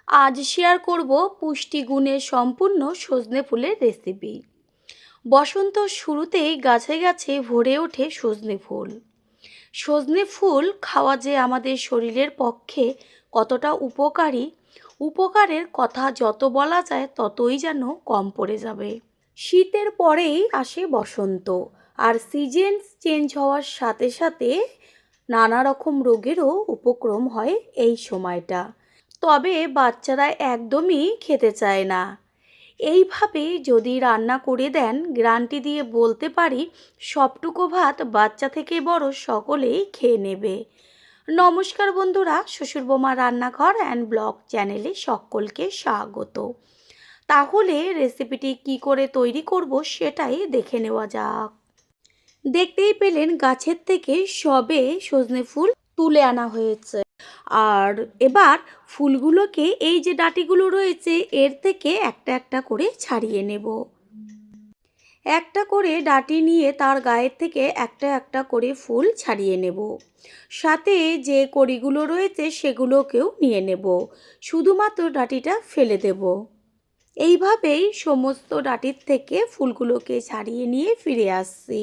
আজ শেয়ার করব পুষ্টিগুণে সম্পূর্ণ সজনে ফুলের রেসিপি। বসন্ত শুরুতেই গাছে গাছে ভরে ওঠে সজনে ফুল। সজনে ফুল খাওয়া যে আমাদের শরীরের পক্ষে কতটা উপকারী, উপকারের কথা যত বলা যায় ততই যেন কম পড়ে যাবে। শীতের পরেই আসে বসন্ত, আর সিজন চেঞ্জ হওয়ার সাথে সাথে নানা রকম রোগেরও উপক্রম হয় এই সময়টা। তবে বাচ্চারা একদমই খেতে চায় না। এইভাবে যদি রান্না করে দেন, গ্যারান্টি দিয়ে বলতে পারি সবটুকু ভাত বাচ্চা থেকে বড় সকলেই খেয়ে নেবে। নমস্কার বন্ধুরা, শ্বশুরবৌমা রান্নাঘর অ্যান্ড ব্লগ চ্যানেলে সকলকে স্বাগত। তাহলে রেসিপিটি কি করে তৈরি করব সেটাই দেখে নেওয়া যাক। দেখতেই পেলেন গাছের থেকে সবে সজনে ফুল তুলে আনা হয়েছে। আর এবার ফুলগুলোকে এই যে ডাঁটিগুলো রয়েছে এর থেকে একটা একটা করে ছাড়িয়ে নেব। একটা করে ডাঁটি নিয়ে তার গায়ের থেকে একটা একটা করে ফুল ছাড়িয়ে নেব। সাথে যে কড়িগুলো রয়েছে সেগুলোকেও নিয়ে নেব, শুধুমাত্র ডাঁটিটা ফেলে দেব। এইভাবেই সমস্ত ডাঁটির থেকে ফুলগুলোকে ছাড়িয়ে নিয়ে ফিরে আসছি।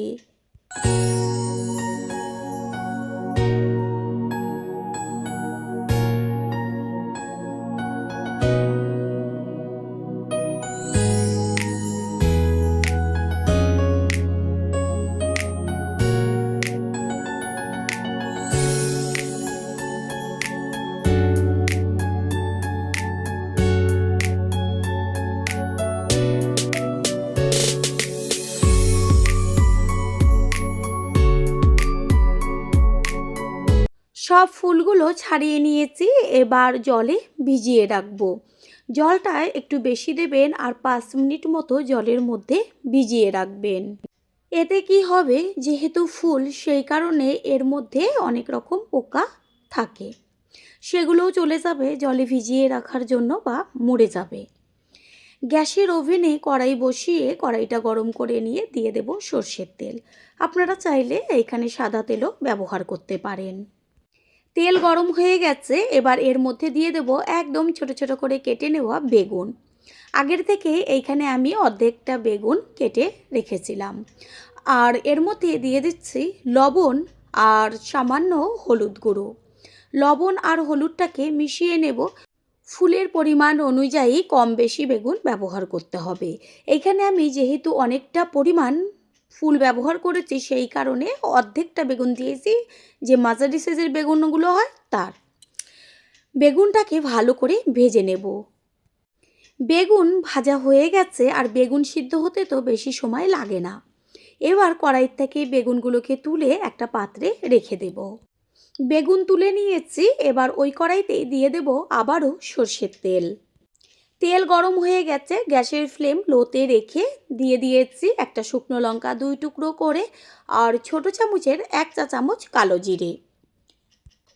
সব ফুলগুলো ছাড়িয়ে নিয়েছি, এবার জলে ভিজিয়ে রাখবো। জলটা একটু বেশি দেবেন আর 5 মিনিট মতো জলের মধ্যে ভিজিয়ে রাখবেন। এতে কি হবে, যেহেতু ফুল সেই কারণে এর মধ্যে অনেক রকম পোকা থাকে, সেগুলোও চলে যাবে জলে ভিজিয়ে রাখার জন্য বা মরে যাবে। গ্যাসের ওভেনে কড়াই বসিয়ে কড়াইটা গরম করে নিয়ে দিয়ে দেব সর্ষের তেল। আপনারা চাইলে এখানে সাদা তেলও ব্যবহার করতে পারেন। তেল গরম হয়ে গেছে, এবার এর মধ্যে দিয়ে দেব একদম ছোট ছোট করে কেটে নেওয়া বেগুন। আগের থেকে এইখানে আমি অর্ধেকটা বেগুন কেটে রেখেছিলাম। আর এর মধ্যে দিয়ে দিচ্ছি লবণ আর সামান্য হলুদ গুঁড়ো। লবণ আর হলুদটাকে মিশিয়ে নেব। ফুলের পরিমাণ অনুযায়ী কম বেশি বেগুন ব্যবহার করতে হবে। এইখানে আমি যেহেতু অনেকটা পরিমাণ ফুল ব্যবহার করেছি সেই কারণে অর্ধেকটা বেগুন দিয়েছি, যে মাঝারি সাইজের বেগুনগুলো হয় তার। বেগুনটাকে ভালো করে ভেজে নেব। বেগুন ভাজা হয়ে গেছে, আর বেগুন সিদ্ধ হতে তো বেশি সময় লাগে না। এবার কড়াই থেকে বেগুনগুলোকে তুলে একটা পাত্রে রেখে দেব। বেগুন তুলে নিয়েছি, এবার ওই কড়াইতেই দিয়ে দেব আবারও সর্ষের তেল। তেল গরম হয়ে গেছে, গ্যাসের ফ্লেম লোতে রেখে দিয়ে দিয়েছি একটা শুকনো লঙ্কা 2 টুকরো করে, আর ছোট চামচের 1 চা চামচ কালো জিরে।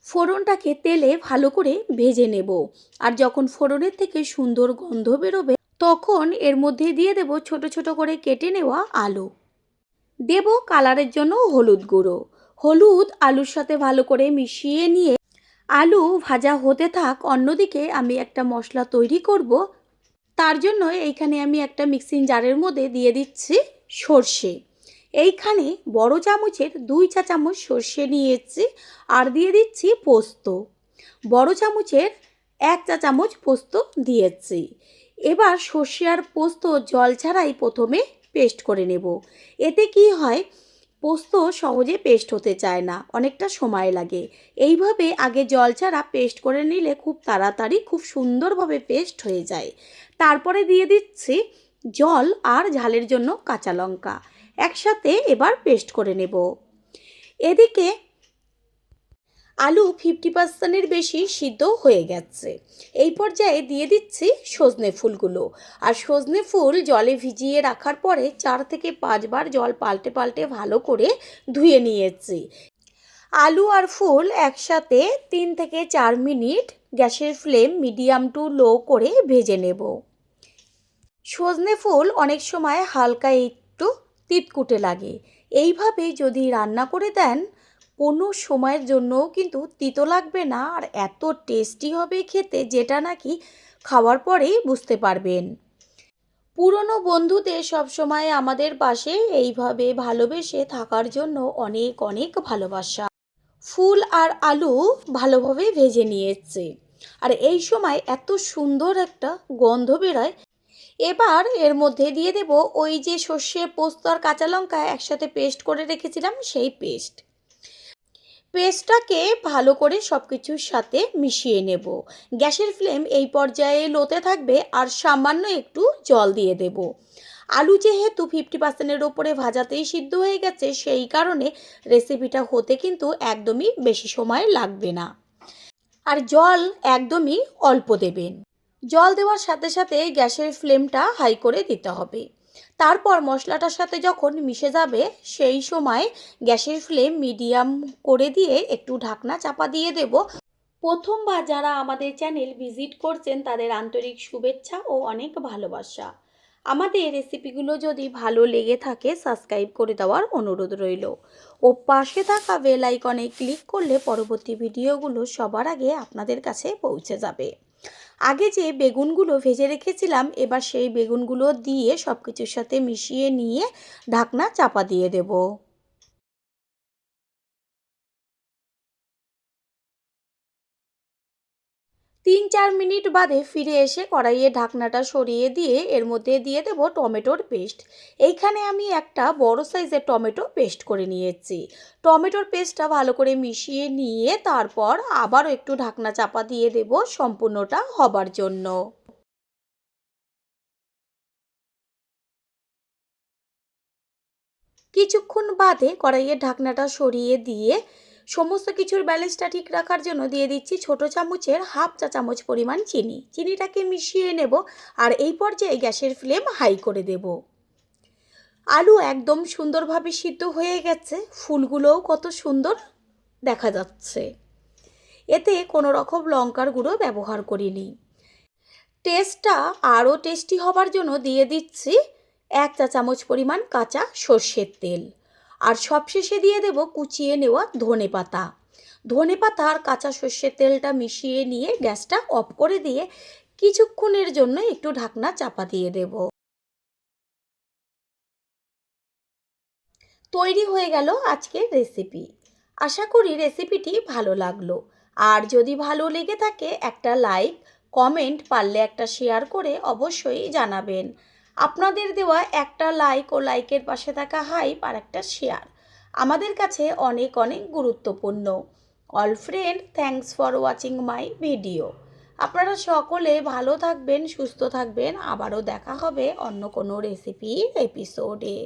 ফোড়নটাকে তেলে ভালো করে ভেজে নেব। আর যখন ফোড়নের থেকে সুন্দর গন্ধ বেরোবে তখন এর মধ্যে দিয়ে দেব ছোট ছোট করে কেটে নেওয়া আলু। দেব কালারের জন্য হলুদ গুঁড়ো। হলুদ আলুর সাথে ভালো করে মিশিয়ে নিয়ে আলু ভাজা হতে থাক। অন্যদিকে আমি একটা মশলা তৈরি করব। তার জন্য এইখানে আমি একটা মিক্সিং জারের মধ্যে দিয়ে দিচ্ছি সর্ষে। এইখানে বড় চামচের 2 চা চামচ সর্ষে নিয়েছি, আর দিয়ে দিচ্ছি পোস্ত। বড় চামচের 1 চা চামচ পোস্ত দিয়েছি। এবার সর্ষে আর পোস্ত জল ছাড়াই প্রথমে পেস্ট করে নেব। এতে কি হয়, পোস্ত সহজে পেস্ট হতে চায় না, অনেকটা সময় লাগে। এইভাবে আগে জল ছাড়া পেস্ট করে নিলে খুব তাড়াতাড়ি খুব সুন্দরভাবে পেস্ট হয়ে যায়। তারপরে দিয়ে দিচ্ছি জল আর ঝালের জন্য কাঁচা লঙ্কা। একসাথে এবার পেস্ট করে নেব। এদিকে আলু 50%-এর বেশি সিদ্ধ হয়ে গেছে। এই পর্যায়ে দিয়ে দিচ্ছি সজনে ফুলগুলো। আর সজনে ফুল জলে ভিজিয়ে রাখার পরে 4 থেকে 5 বার জল পাল্টে পাল্টে ভালো করে ধুয়ে নিয়েছি। আলু আর ফুল একসাথে 3 থেকে 4 মিনিট গ্যাসের ফ্লেম মিডিয়াম টু লো করে ভেজে নেব। সজনে ফুল অনেক সময় হালকা একটু তিতকুটে লাগে। এইভাবে যদি রান্না করে দেন কোনো সময়ের জন্যও কিন্তু তিতো লাগবে না, আর এত টেস্টি হবে খেতে, যেটা নাকি খাওয়ার পরেই বুঝতে পারবেন। পুরনো বন্ধুদের সবসময় আমাদের পাশে এইভাবে ভালোবেসে থাকার জন্য অনেক অনেক ভালোবাসা। ফুল আর আলু ভালোভাবে ভেজে নিয়েছে, আর এই সময় এত সুন্দর একটা গন্ধ বেরোয়। এবার এর মধ্যে দিয়ে দেব ওই যে সর্ষে, পোস্ত আর কাঁচা লঙ্কা একসাথে পেস্ট করে রেখেছিলাম, সেই পেস্টটাকে ভালো করে সব কিছুর সাথে মিশিয়ে নেব। গ্যাসের ফ্লেম এই পর্যায়ে লোতে থাকবে আর সামান্য একটু জল দিয়ে দেব। আলু যেহেতু 50%-এর ওপরে ভাজাতেই সিদ্ধ হয়ে গেছে, সেই কারণে রেসিপিটা হতে কিন্তু একদমই বেশি সময় লাগবে না। আর জল একদমই অল্প দেবেন। জল দেওয়ার সাথে সাথে গ্যাসের ফ্লেমটা হাই করে দিতে হবে। তারপর মশলাটার সাথে যখন মিশে যাবে, সেই সময় গ্যাসের ফ্লেম মিডিয়াম করে দিয়ে একটু ঢাকনা চাপা দিয়ে দেব। প্রথমবার যারা আমাদের চ্যানেল ভিজিট করছেন তাদের আন্তরিক শুভেচ্ছা ও অনেক ভালোবাসা। আমাদের রেসিপিগুলো যদি ভালো লেগে থাকে সাবস্ক্রাইব করে দেওয়ার অনুরোধ রইল, ও পাশে থাকা বেল আইকনে ক্লিক করলে পরবর্তী ভিডিওগুলো সবার আগে আপনাদের কাছে পৌঁছে যাবে। আগে যে বেগুনগুলো ভেজে রেখেছিলাম, এবার সেই বেগুনগুলো দিয়ে সব কিছুর সাথে মিশিয়ে নিয়ে ঢাকনা চাপা দিয়ে দেব। 3-4 মিনিট বাদে ফিরে এসে কড়াইয়ে ঢাকনাটা সরিয়ে দিয়ে এর মধ্যে দিয়ে দেব টমেটোর পেস্ট। এইখানে আমি একটা বড় সাইজের টমেটো পেস্ট করে নিয়েছি। টমেটোর পেস্টটা ভালো করে মিশিয়ে নিয়ে তারপর আবারও একটু ঢাকনা চাপা দিয়ে দেব সম্পূর্ণটা হবার জন্য। কিছুক্ষণ বাদে কড়াইয়ের ঢাকনাটা সরিয়ে দিয়ে সমস্ত কিছুর ব্যালেন্সটা ঠিক রাখার জন্য দিয়ে দিচ্ছি ছোট চামচের হাফ চা চামচ পরিমাণ চিনি। চিনিটাকে মিশিয়ে নেব আর এই পর্যায়ে গ্যাসের ফ্লেম হাই করে দেব। আলু একদম সুন্দরভাবে সিদ্ধ হয়ে গেছে, ফুলগুলোও কত সুন্দর দেখা যাচ্ছে। এতে কোনো রকম লঙ্কার গুঁড়ো ব্যবহার করিনি। টেস্টটা আরও টেস্টি হবার জন্য দিয়ে দিচ্ছি 1 চা চামচ পরিমাণ কাঁচা সর্ষের তেল। আর সবশেষে দিয়ে দেব কুচিয়ে নেওয়া ধনেপাতা। ধনেপাতা আর কাঁচা সর্ষের তেলটা মিশিয়ে নিয়ে গ্যাসটা অফ করে দিয়ে কিছুক্ষণের জন্য একটু ঢাকনা চাপা দিয়ে দেব। তৈরি হয়ে গেল আজকের রেসিপি। আশা করি রেসিপিটি ভালো লাগলো। আর যদি ভালো লেগে থাকে একটা লাইক, কমেন্ট, পারলে একটা শেয়ার করে অবশ্যই জানাবেন। আপনাদের দেওয়া একটা লাইক ও লাইকের পাশে থাকা হাইপ আর একটা শেয়ার আমাদের কাছে অনেক অনেক গুরুত্বপূর্ণ। All friend, thanks for watching my video. আপনারা সকলে ভালো থাকবেন, সুস্থ থাকবেন। আবারও দেখা হবে অন্য কোনো রেসিপির এপিসোডে।